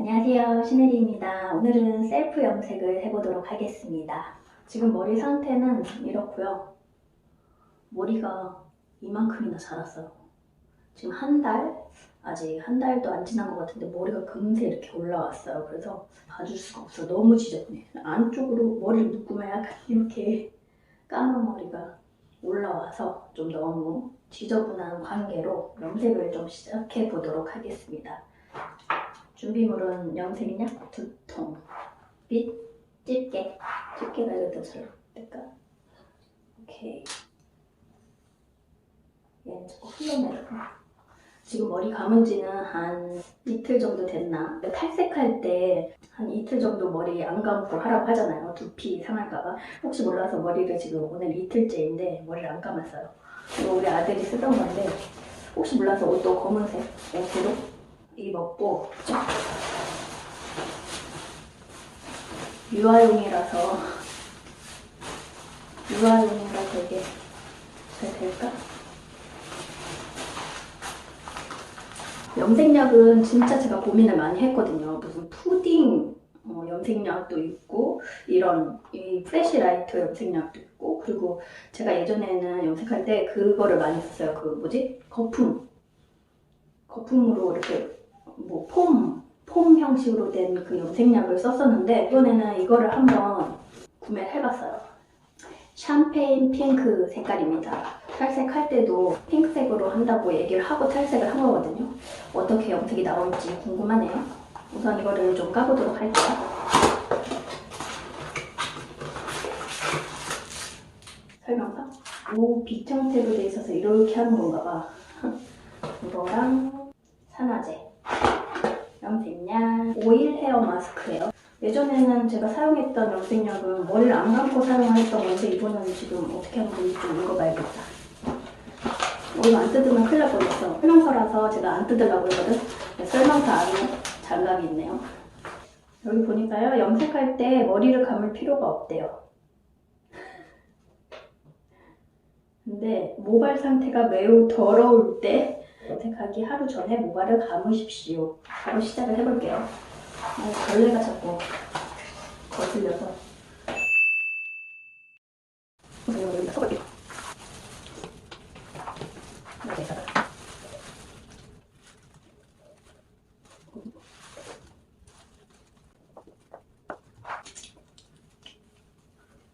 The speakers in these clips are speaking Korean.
안녕하세요, 신혜리입니다. 오늘은 셀프 염색을 해보도록 하겠습니다. 지금 머리 상태는 이렇고요. 머리가 이만큼이나 자랐어요. 지금 아직 한 달도 안 지난 것 같은데 머리가 금세 이렇게 올라왔어요. 그래서 봐줄 수가 없어. 너무 지저분해. 안쪽으로 머리를 묶으면 약간 이렇게 까만 머리가 올라와서 좀 너무 지저분한 관계로 염색을 좀 시작해 보도록 하겠습니다. 준비물은 염색약 2통, 빗, 집게가 이거 더 잘 될까? 오케이. 얘는 자꾸 흘러내려. 지금 머리 감은 지는 한 이틀 정도 됐나? 탈색할 때 한 이틀 정도 머리 안 감고 하라고 하잖아요. 두피 상할까봐. 혹시 몰라서 머리를 지금 오늘 이틀째인데 머리를 안 감았어요. 이거 우리 아들이 쓰던 건데 혹시 몰라서 옷도 검은색 옷으로 입었고 유아용이라서 이게 잘 될까? 염색약은 진짜 제가 고민을 많이 했거든요. 무슨 푸딩 염색약도 있고 이 프레시라이트 염색약도 있고, 그리고 제가 예전에는 염색할 때 그거를 많이 썼어요. 그 뭐지? 거품으로 이렇게 뭐 폼 형식으로 된 그 염색약을 썼었는데 이번에는 이거를 한번 구매를 해봤어요. 샴페인 핑크 색깔입니다. 탈색할 때도 핑크색으로 한다고 얘기를 하고 탈색을 한 거거든요. 어떻게 염색이 나올지 궁금하네요. 우선 이거를 좀 까보도록 할게요. 설명서? 빛 형태로 돼 있어서 이렇게 하는 건가 봐. 이거랑 산화제, 염색약, 오일 헤어 마스크예요. 예전에는 제가 사용했던 염색약은 머리를 안 감고 사용했던 건데 이거는 지금 어떻게 하는 건지 좀 읽어봐야겠다. 이거 안 뜯으면 큰일 날 뻔했어. 설명서라서 제가 안 뜯으려고 했거든. 설명서 안에 장갑이 있네요. 여기 보니까요, 염색할 때 머리를 감을 필요가 없대요. 근데 모발 상태가 매우 더러울 때 염색하기 하루 전에 모발을 감으십시오. 바로 시작을 해볼게요. 벌레가 자꾸 거슬려서 여기 써볼게요.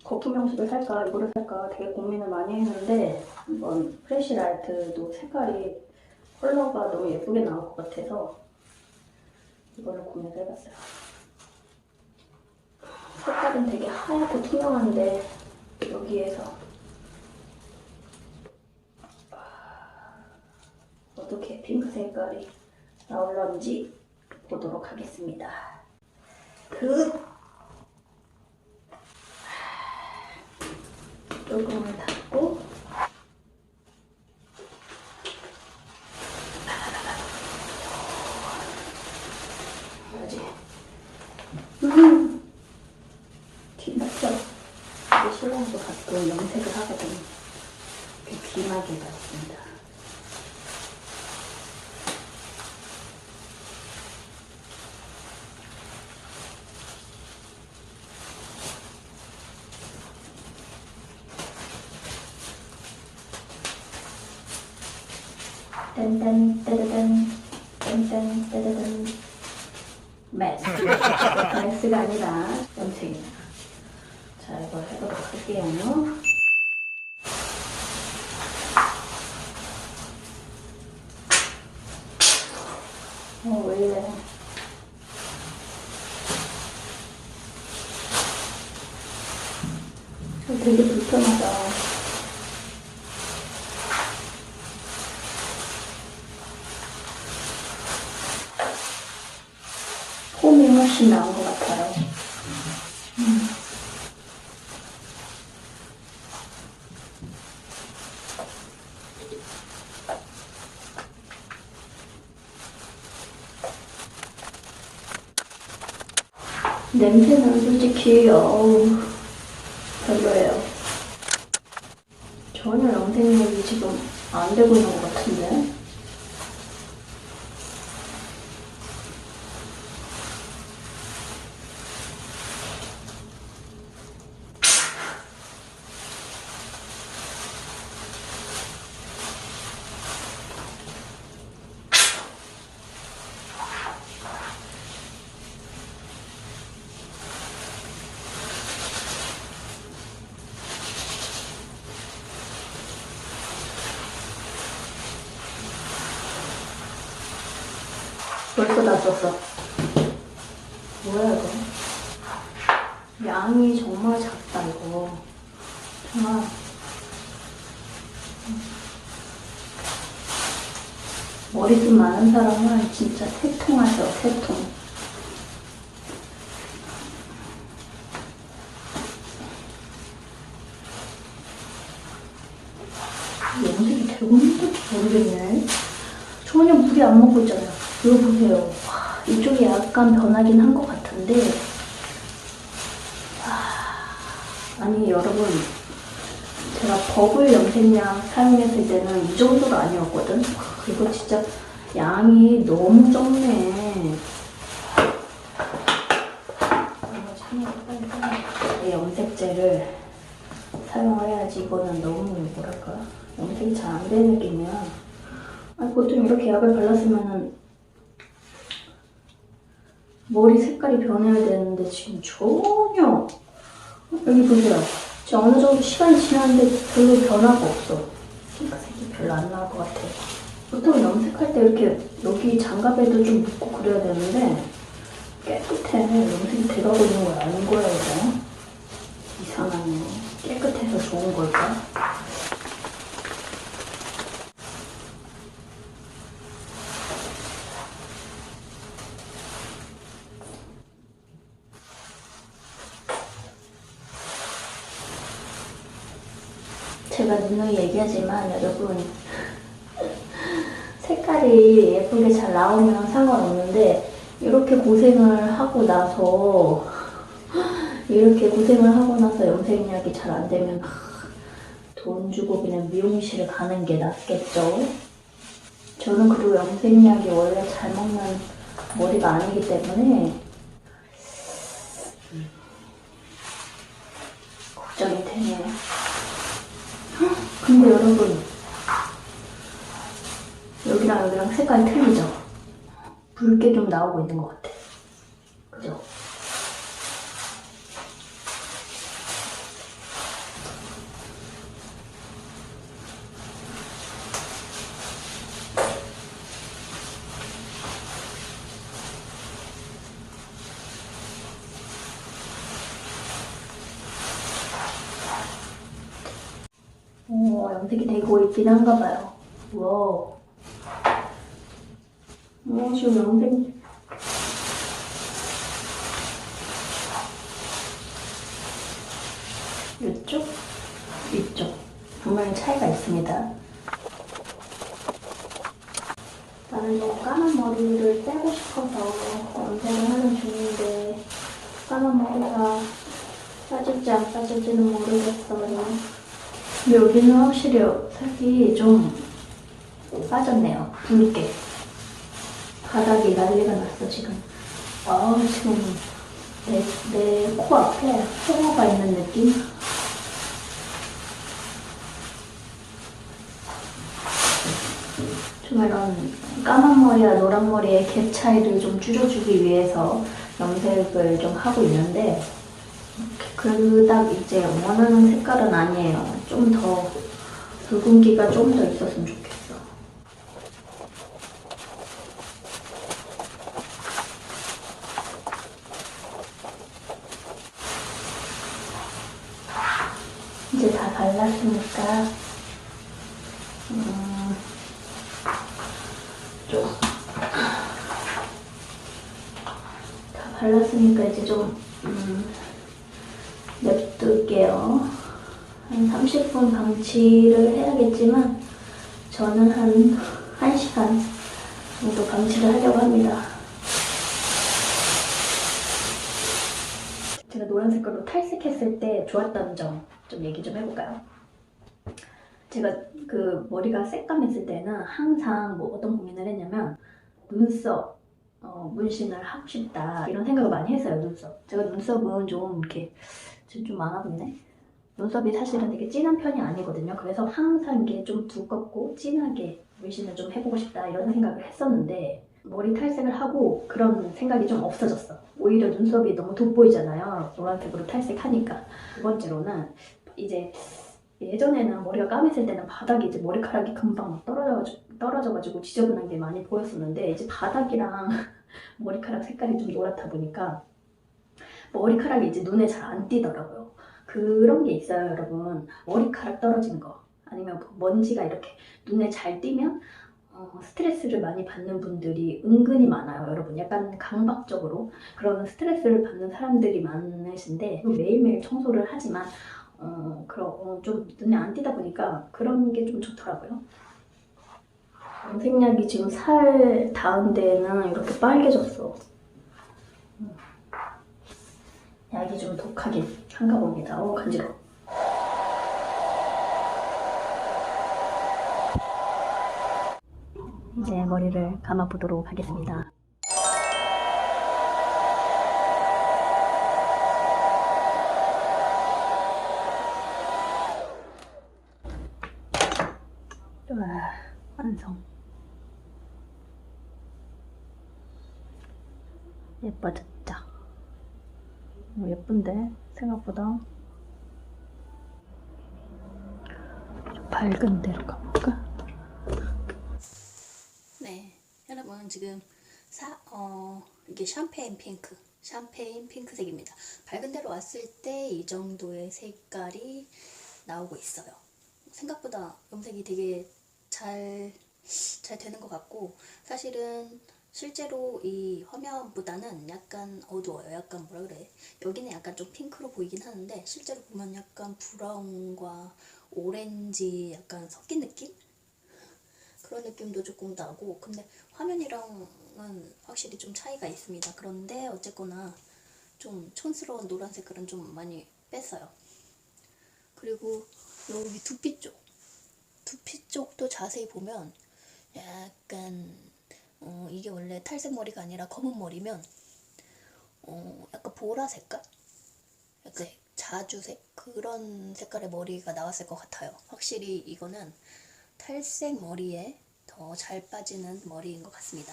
거품 형식을 살까 이거를 살까 되게 고민을 많이 했는데 이번 프레시라이트도 색깔이 컬러가 너무 예쁘게 나올 것 같아서 이거를 구매를 해봤어요. 색깔은 되게 하얗고 투명한데 여기에서 어떻게 핑크 색깔이 나올런지 보도록 하겠습니다. 뚜껑을 닫고 귀맞죠? 우리 신랑도 가끔 염색을 하거든요. 귀마개 같습니다. 딴딴 따다단 딴딴 따다단 메스가 아니라 염색이야. 자, 이걸 해보도록 할게요. 왜 이래. 되게 불편하다. 폼이 훨씬 나은 것 같아요. 냄새는 솔직히 별로예요. 전혀 염색력이 지금 안 되고 있는 것 같은데. 벌써 다 썼어. 뭐야 이거? 양이 정말 작다 이거. 정말. 머리숱 많은 사람은 진짜 태통하죠, 태통. 염색이 되고 있는지 모르겠네. 전혀 물이 안 먹고 있잖아요. 이거 보세요. 와, 이쪽이 약간 변하긴 한 것 같은데. 아니 여러분, 제가 버블 염색약 사용했을 때는 이 정도가 아니었거든. 이거 진짜 양이 너무 적네. 이 염색제를 사용을 해야지. 이거는 너무 뭐랄까, 염색이 잘 안 되는 느낌이야. 아니, 보통 이렇게 약을 발랐으면은 머리 색깔이 변해야 되는데 지금 전혀. 여기 보세요. 지금 어느 정도 시간이 지났는데 별로 변화가 없어. 핑크색이 별로 안 나올 것 같아. 보통 염색할 때 이렇게 여기 장갑에도 좀 묻고 그래야 되는데 깨끗해. 염색이 돼가고 있는 거 아닌 거야 이거. 이상하네. 깨끗해서 좋은 걸까? 제가 누누이 얘기하지만 여러분, 색깔이 예쁘게 잘 나오면 상관없는데 이렇게 고생을 하고 나서 염색약이 잘 안 되면 돈 주고 그냥 미용실을 가는 게 낫겠죠. 저는 그리고 염색약이 원래 잘 먹는 머리가 아니기 때문에 걱정이 되네요. 근데 여러분, 여기랑 색깔이 틀리죠? 붉게 좀 나오고 있는 것 같아. 그죠? 오, 염색이 되고 있긴 한가 봐요. 와우. 지금 염색. 이쪽? 이쪽. 분명히 차이가 있습니다. 나는 좀 까만 머리를 빼고 싶어서 염색을 하는 중인데 까만 머리가 빠질지 안 빠질지는 모르겠어요. 근데 여기는 확실히 색이 좀 빠졌네요. 붉게. 바닥이 난리가 났어 지금. 지금 내 코앞에 홍어가 있는 느낌? 좀 이런 까만 머리와 노란 머리의 갭 차이를 좀 줄여주기 위해서 염색을 좀 하고 있는데 그닥 이제 원하는 색깔은 아니에요. 좀 더 붉은기가 좀 더 있었으면 좋겠어. 이제 다 발랐으니까 다 발랐으니까 이제 좀 냅둘게요. 한 30분 방치를 해야겠지만 저는 한 1시간 정도 방치를 하려고 합니다. 제가 노란 색깔로 탈색했을 때 좋았던 점 좀 얘기 좀 해볼까요? 제가 그 머리가 새까맸을 때는 항상 뭐 어떤 고민을 했냐면 눈썹 문신을 하고 싶다 이런 생각을 많이 했어요. 눈썹. 제가 눈썹은 좀 이렇게 좀 많아 보이네. 눈썹이 사실은 되게 진한 편이 아니거든요. 그래서 항상 이게 좀 두껍고 진하게 문신을 좀 해보고 싶다 이런 생각을 했었는데 머리 탈색을 하고 그런 생각이 좀 없어졌어. 오히려 눈썹이 너무 돋보이잖아요. 노란색으로 탈색하니까. 두 번째로는 이제 예전에는 머리가 까맸을 때는 바닥에 이제 머리카락이 금방 막 떨어져가지고 떨어져가지고 지저분한 게 많이 보였었는데 이제 바닥이랑 머리카락 색깔이 좀 노랗다 보니까 머리카락이 이제 눈에 잘 안 띄더라고요. 그런 게 있어요, 여러분. 머리카락 떨어지는 거 아니면 먼지가 이렇게 눈에 잘 띄면 스트레스를 많이 받는 분들이 은근히 많아요, 여러분. 약간 강박적으로 그런 스트레스를 받는 사람들이 많으신데 매일매일 청소를 하지만 좀 눈에 안 띄다 보니까 그런 게 좀 좋더라고요. 염색약이 지금 살 닿은 데는 이렇게 빨개졌어. 약이 좀 독하긴 한가 봅니다. 간지러워. 이제 머리를 감아보도록 하겠습니다. 와, 완성. 예뻐졌죠? 예쁜데 생각보다. 좀 밝은 데로 가볼까? 네, 여러분 지금 이게 샴페인 핑크색입니다. 밝은 데로 왔을 때 이 정도의 색깔이 나오고 있어요. 생각보다 염색이 되게 잘 되는 것 같고, 사실은 실제로 이 화면보다는 약간 어두워요. 약간 뭐라 그래, 여기는 약간 좀 핑크로 보이긴 하는데 실제로 보면 약간 브라운과 오렌지 약간 섞인 느낌? 그런 느낌도 조금 나고, 근데 화면이랑은 확실히 좀 차이가 있습니다. 그런데 어쨌거나 좀 촌스러운 노란 색깔은 좀 많이 뺐어요. 그리고 여기 두피 쪽도 자세히 보면 약간 이게 원래 탈색 머리가 아니라 검은 머리면 약간 보라 색깔? 약간 자주색? 그런 색깔의 머리가 나왔을 것 같아요. 확실히 이거는 탈색 머리에 더 잘 빠지는 머리인 것 같습니다.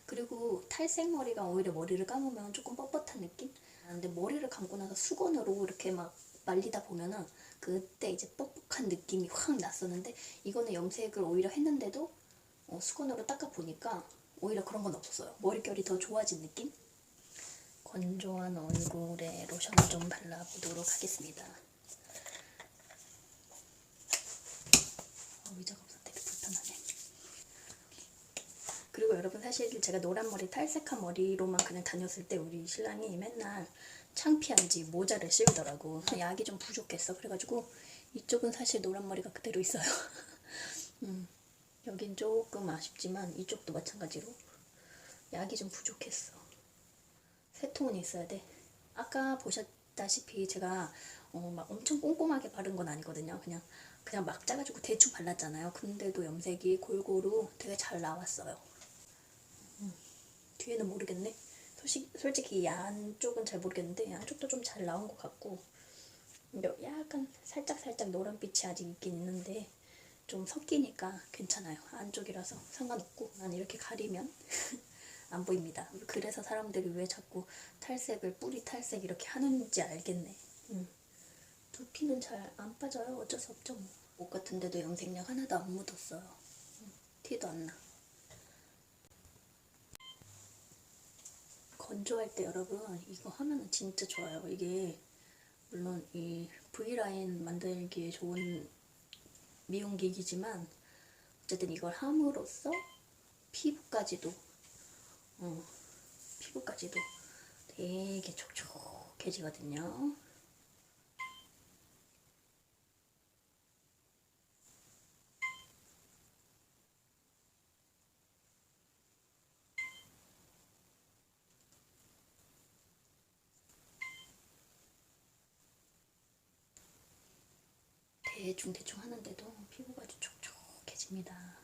그리고 탈색 머리가 오히려 머리를 감으면 조금 뻣뻣한 느낌? 근데 머리를 감고 나서 수건으로 이렇게 막 말리다 보면은 그때 이제 뻑뻑한 느낌이 확 났었는데, 이거는 염색을 오히려 했는데도 수건으로 닦아 보니까 오히려 그런 건 없었어요. 머릿결이 더 좋아진 느낌? 건조한 얼굴에 로션을 좀 발라보도록 하겠습니다. 의자가 없어서 되게 불편하네. 그리고 여러분, 사실 제가 노란 머리 탈색한 머리로만 그냥 다녔을 때 우리 신랑이 맨날 창피한지 모자를 씌우더라고. 약이 좀 부족했어. 그래가지고 이쪽은 사실 노란 머리가 그대로 있어요. 여긴 조금 아쉽지만 이쪽도 마찬가지로 약이 좀 부족했어. 세 통은 있어야 돼. 아까 보셨다시피 제가 막 엄청 꼼꼼하게 바른 건 아니거든요. 그냥 막 짜가지고 대충 발랐잖아요. 근데도 염색이 골고루 되게 잘 나왔어요. 뒤에는 모르겠네. 솔직히 양쪽은 잘 모르겠는데 양쪽도 좀 잘 나온 것 같고, 약간 살짝 노란빛이 아직 있긴 있는데 좀 섞이니까 괜찮아요. 안쪽이라서 상관없고, 난 이렇게 가리면 안 보입니다. 그래서 사람들이 왜 자꾸 뿌리 탈색 이렇게 하는지 알겠네. 두피는 잘 안 빠져요. 어쩔 수 없죠 뭐. 옷 같은 데도 염색약 하나도 안 묻었어요. 티도 안 나. 건조할 때 여러분 이거 하면은 진짜 좋아요. 이게 물론 이 V라인 만들기에 좋은 미용기기지만 어쨌든 이걸 함으로써 피부까지도 되게 촉촉해지거든요. 대충 하는데도 피부가 아주 촉촉해집니다.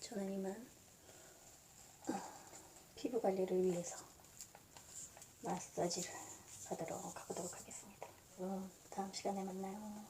저는 이만 피부 관리를 위해서 마사지를 받으러 가보도록 하겠습니다. 다음 시간에 만나요.